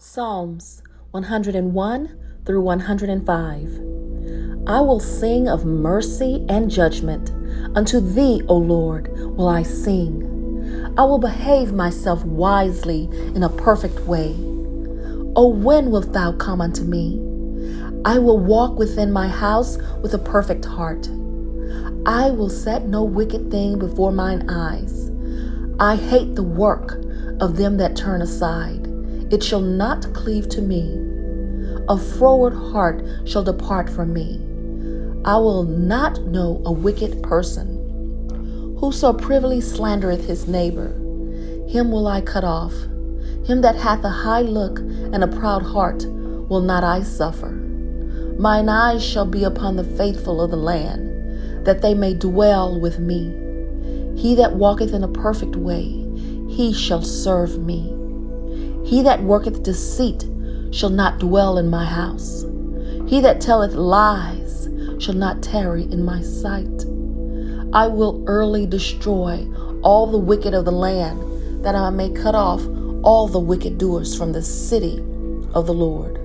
Psalms 101 through 105. I will sing of mercy and judgment. Unto thee, O Lord, will I sing. I will behave myself wisely in a perfect way. O when wilt thou come unto me? I will walk within my house with a perfect heart. I will set no wicked thing before mine eyes. I hate the work of them that turn aside. It shall not cleave to me. A froward heart shall depart from me. I will not know a wicked person. Whoso privily slandereth his neighbor, him will I cut off. Him that hath a high look and a proud heart will not I suffer. Mine eyes shall be upon the faithful of the land, that they may dwell with me. He that walketh in a perfect way, he shall serve me. He that worketh deceit shall not dwell in my house. He that telleth lies shall not tarry in my sight. I will early destroy all the wicked of the land, that I may cut off all the wicked doers from the city of the Lord.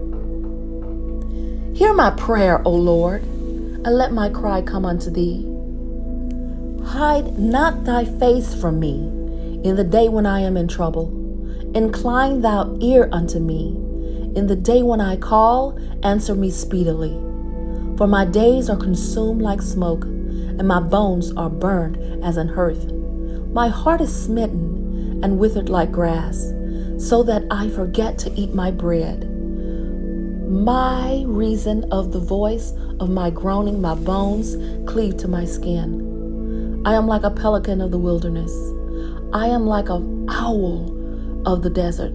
Hear my prayer, O Lord, and let my cry come unto thee. Hide not thy face from me in the day when I am in trouble. Incline thou ear unto me. In the day when I call, answer me speedily. For my days are consumed like smoke, and my bones are burned as an hearth. My heart is smitten and withered like grass, so that I forget to eat my bread. My reason of the voice of my groaning, my bones cleave to my skin. I am like a pelican of the wilderness. I am like an owl of the desert.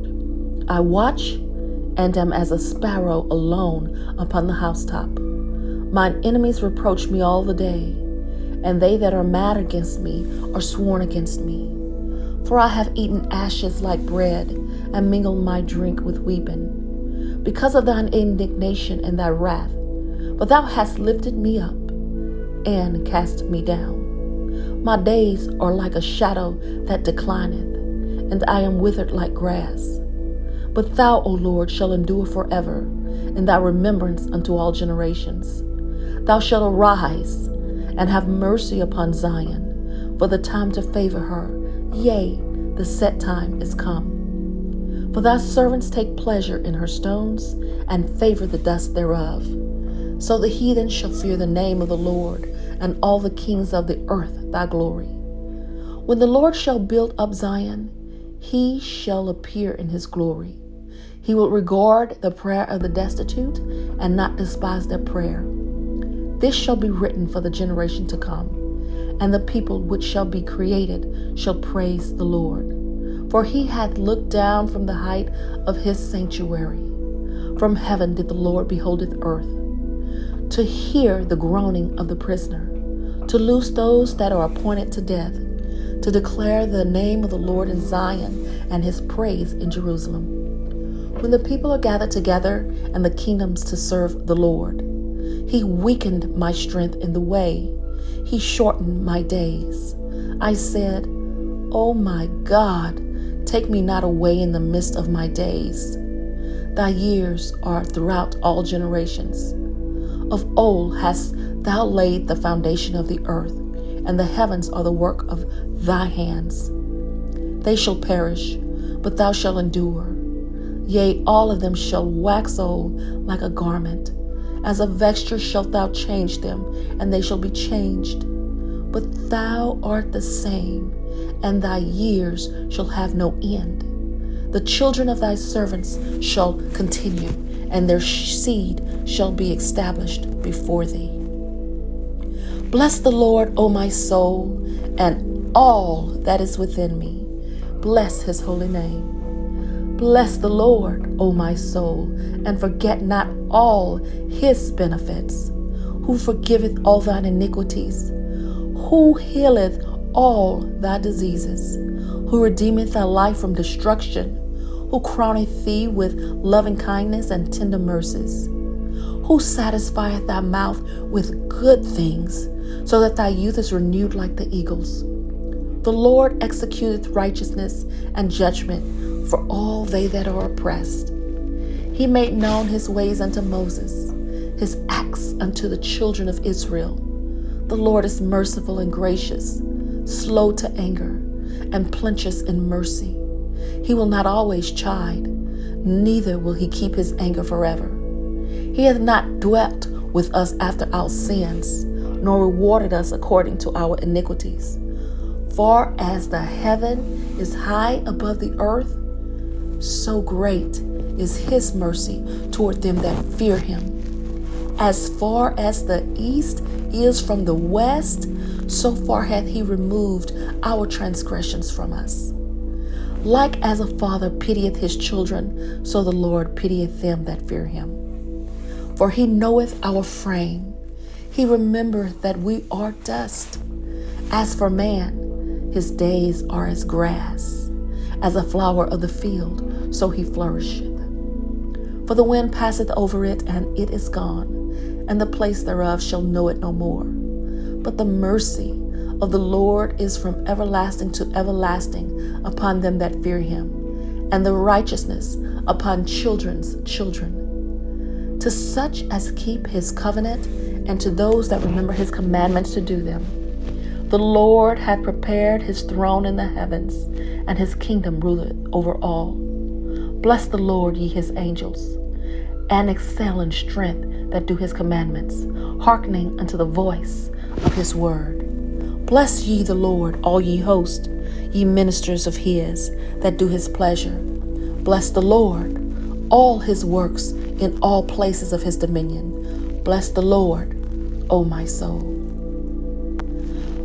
I watch and am as a sparrow alone upon the housetop. Mine enemies reproach me all the day, and they that are mad against me are sworn against me. For I have eaten ashes like bread, and mingled my drink with weeping, because of thine indignation and thy wrath. But thou hast lifted me up, and cast me down. My days are like a shadow that declineth, and I am withered like grass. But thou, O Lord, shall endure forever, and thy remembrance unto all generations. Thou shalt arise, and have mercy upon Zion, for the time to favor her, yea, the set time is come. For thy servants take pleasure in her stones, and favor the dust thereof. So the heathen shall fear the name of the Lord, and all the kings of the earth thy glory. When the Lord shall build up Zion, he shall appear in his glory. He will regard the prayer of the destitute and not despise their prayer. This shall be written for the generation to come, and the people which shall be created shall praise the Lord. For he hath looked down from the height of his sanctuary. From heaven did the Lord beholdeth earth, to hear the groaning of the prisoner, to loose those that are appointed to death, to declare the name of the Lord in Zion and his praise in Jerusalem. When the people are gathered together and the kingdoms to serve the Lord, he weakened my strength in the way. He shortened my days. I said, O my God, take me not away in the midst of my days. Thy years are throughout all generations. Of old hast thou laid the foundation of the earth, and the heavens are the work of thy hands. They shall perish, but thou shalt endure. Yea, all of them shall wax old like a garment. As a vesture shalt thou change them, and they shall be changed. But thou art the same, and thy years shall have no end. The children of thy servants shall continue, and their seed shall be established before thee. Bless the Lord, O my soul, and all that is within me. Bless his holy name. Bless the Lord, O my soul, and forget not all his benefits, who forgiveth all thine iniquities, who healeth all thy diseases, who redeemeth thy life from destruction, who crowneth thee with loving kindness and tender mercies, who satisfieth thy mouth with good things, so that thy youth is renewed like the eagles. The Lord executeth righteousness and judgment for all they that are oppressed. He made known his ways unto Moses, his acts unto the children of Israel. The Lord is merciful and gracious, slow to anger, and plenteous in mercy. He will not always chide, neither will he keep his anger forever. He hath not dwelt with us after our sins, nor rewarded us according to our iniquities. For as the heaven is high above the earth, so great is his mercy toward them that fear him. As far as the east is from the west, so far hath he removed our transgressions from us. Like as a father pitieth his children, so the Lord pitieth them that fear him. For he knoweth our frame. He remembereth that we are dust. As for man, his days are as grass, as a flower of the field, so he flourisheth. For the wind passeth over it, and it is gone, and the place thereof shall know it no more. But the mercy of the Lord is from everlasting to everlasting upon them that fear him, and the righteousness upon children's children, to such as keep his covenant, and to those that remember his commandments to do them. The Lord hath prepared his throne in the heavens, and his kingdom ruleth over all. Bless the Lord, ye his angels, and excel in strength that do his commandments, hearkening unto the voice of his word. Bless ye the Lord, all ye hosts, ye ministers of his that do his pleasure. Bless the Lord, all his works in all places of his dominion. Bless the Lord, O my soul.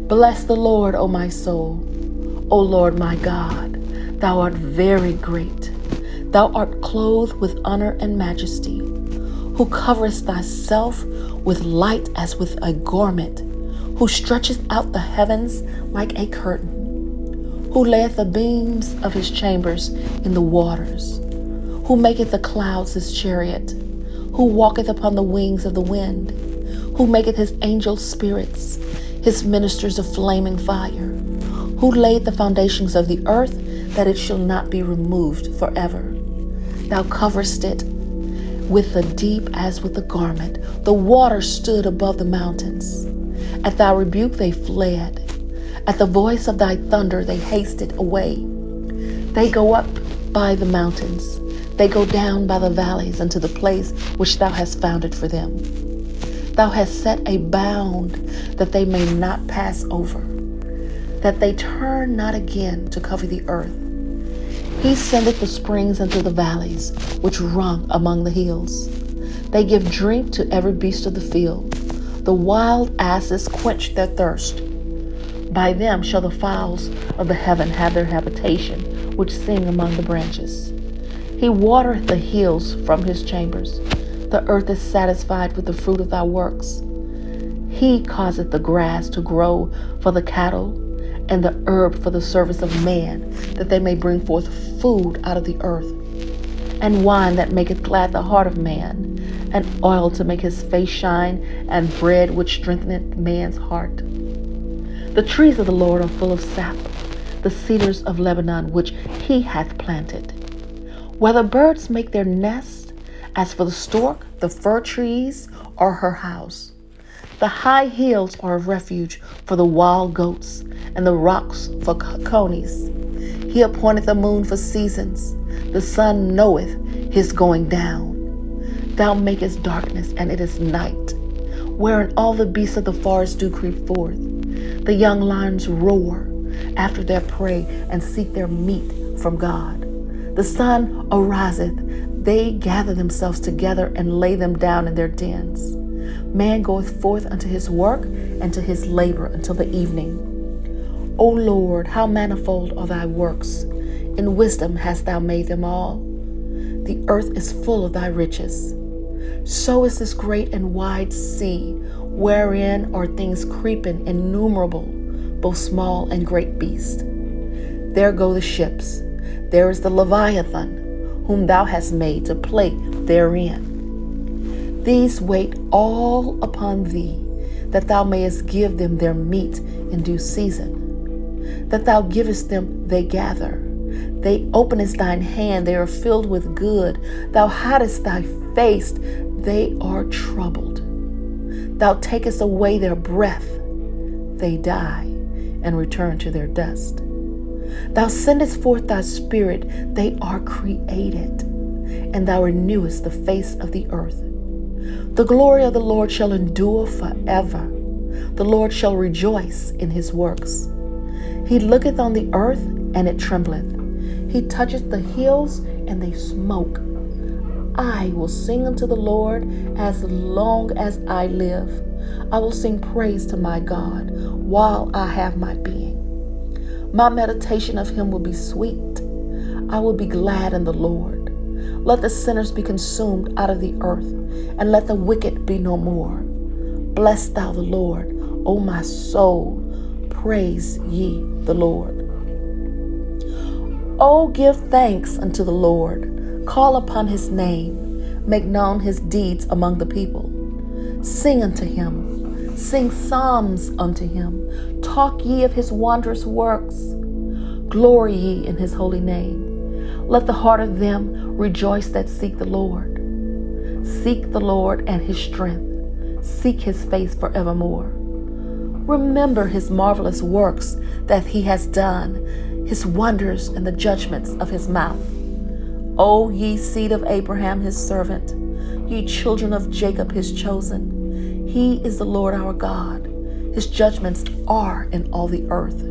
Bless the Lord, O my soul. O Lord my God, thou art very great. Thou art clothed with honor and majesty, who coverest thyself with light as with a garment, who stretcheth out the heavens like a curtain, who layeth the beams of his chambers in the waters, who maketh the clouds his chariot, who walketh upon the wings of the wind, who maketh his angels spirits, his ministers of flaming fire, who laid the foundations of the earth, that it shall not be removed forever. Thou coverest it with the deep as with a garment. The waters stood above the mountains. At thy rebuke they fled. At the voice of thy thunder they hasted away. They go up by the mountains. They go down by the valleys unto the place which thou hast founded for them. Thou hast set a bound that they may not pass over, that they turn not again to cover the earth. He sendeth the springs into the valleys, which run among the hills. They give drink to every beast of the field. The wild asses quench their thirst. By them shall the fowls of the heaven have their habitation, which sing among the branches. He watereth the hills from his chambers. The earth is satisfied with the fruit of thy works. He causeth the grass to grow for the cattle, and the herb for the service of man, that they may bring forth food out of the earth, and wine that maketh glad the heart of man, and oil to make his face shine, and bread which strengtheneth man's heart. The trees of the Lord are full of sap, the cedars of Lebanon which he hath planted. Where the birds make their nests, as for the stork, the fir trees are her house. The high hills are a refuge for the wild goats, and the rocks for conies. He appointeth the moon for seasons. The sun knoweth his going down. Thou makest darkness, and it is night, wherein all the beasts of the forest do creep forth. The young lions roar after their prey, and seek their meat from God. The sun ariseth, they gather themselves together, and lay them down in their dens. Man goeth forth unto his work, and to his labor until the evening. O Lord, how manifold are thy works! In wisdom hast thou made them all. The earth is full of thy riches. So is this great and wide sea, wherein are things creeping innumerable, both small and great beasts. There go the ships. There is the Leviathan, whom thou hast made to play therein. These wait all upon thee, that thou mayest give them their meat in due season. That thou givest them, they gather. They openest thine hand, they are filled with good. Thou hidest thy face, they are troubled. Thou takest away their breath, they die and return to their dust. Thou sendest forth thy spirit, they are created, and thou renewest the face of the earth. The glory of the Lord shall endure forever. The Lord shall rejoice in his works. He looketh on the earth, and it trembleth. He toucheth the hills, and they smoke. I will sing unto the Lord as long as I live. I will sing praise to my God while I have my being. My meditation of him will be sweet. I will be glad in the Lord. Let the sinners be consumed out of the earth, and let the wicked be no more. Bless thou the Lord, O my soul. Praise ye the Lord. Oh, give thanks unto the Lord. Call upon his name. Make known his deeds among the people. Sing unto him. Sing psalms unto him. Talk ye of his wondrous works. Glory ye in his holy name. Let the heart of them rejoice that seek the Lord. Seek the Lord and his strength. Seek his face forevermore. Remember his marvelous works that he has done, his wonders and the judgments of his mouth. O ye seed of Abraham his servant, ye children of Jacob his chosen. He is the Lord our God. His judgments are in all the earth.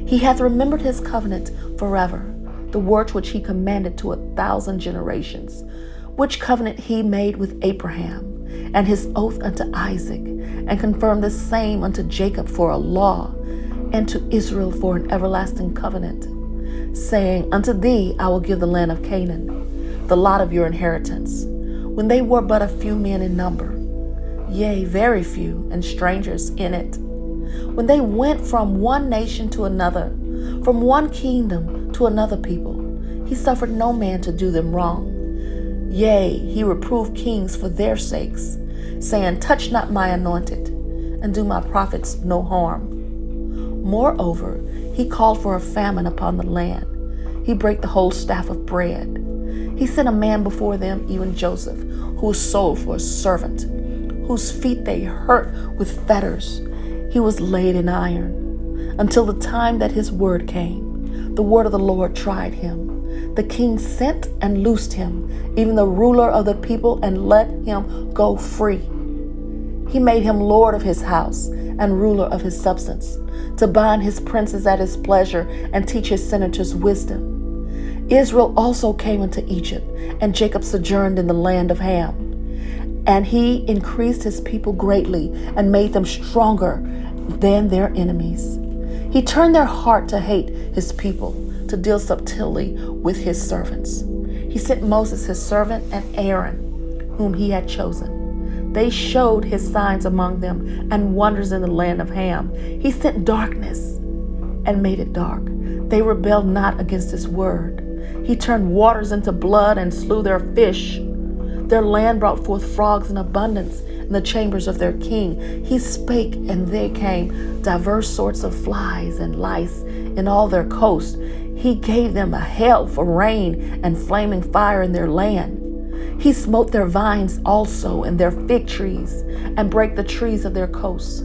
He hath remembered his covenant forever, the words which he commanded to 1,000 generations, which covenant he made with Abraham, and his oath unto Isaac, and confirmed the same unto Jacob for a law, and to Israel for an everlasting covenant, saying, Unto thee I will give the land of Canaan, the lot of your inheritance, when they were but a few men in number, yea, very few, and strangers in it. When they went from one nation to another, from one kingdom to another people, he suffered no man to do them wrong. Yea, he reproved kings for their sakes, saying, Touch not my anointed, and do my prophets no harm. Moreover, he called for a famine upon the land. He brake the whole staff of bread. He sent a man before them, even Joseph, who was sold for a servant, whose feet they hurt with fetters. He was laid in iron, until the time that his word came. The word of the Lord tried him. The king sent and loosed him, even the ruler of the people, and let him go free. He made him lord of his house and ruler of his substance, to bind his princes at his pleasure and teach his senators wisdom. Israel also came into Egypt, and Jacob sojourned in the land of Ham. And he increased his people greatly and made them stronger than their enemies. He turned their heart to hate his people, to deal subtly with his servants. He sent Moses his servant and Aaron, whom he had chosen. They showed his signs among them and wonders in the land of Ham. He sent darkness and made it dark. They rebelled not against his word. He turned waters into blood and slew their fish. Their land brought forth frogs in abundance in the chambers of their king. He spake, and they came, diverse sorts of flies and lice in all their coast. He gave them a hail for rain and flaming fire in their land. He smote their vines also and their fig trees, and brake the trees of their coasts.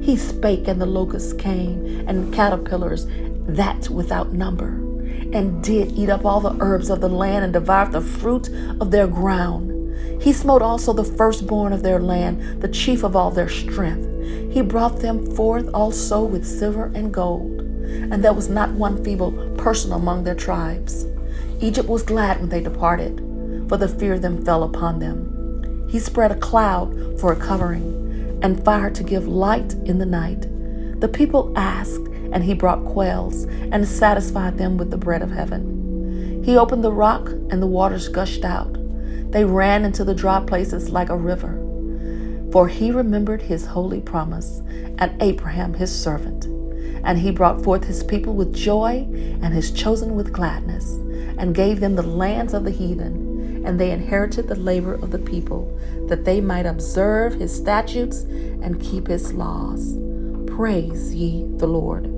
He spake, and the locusts came, and caterpillars that without number, and did eat up all the herbs of the land, and devoured the fruit of their ground. He smote also the firstborn of their land, the chief of all their strength. He brought them forth also with silver and gold, and there was not one feeble person among their tribes. Egypt was glad when they departed, for the fear of them fell upon them. He spread a cloud for a covering, and fire to give light in the night. The people asked, and he brought quails, and satisfied them with the bread of heaven. He opened the rock, and the waters gushed out. They ran into the dry places like a river. For he remembered his holy promise, and Abraham his servant. And he brought forth his people with joy, and his chosen with gladness, and gave them the lands of the heathen. And they inherited the labor of the people, that they might observe his statutes and keep his laws. Praise ye the Lord.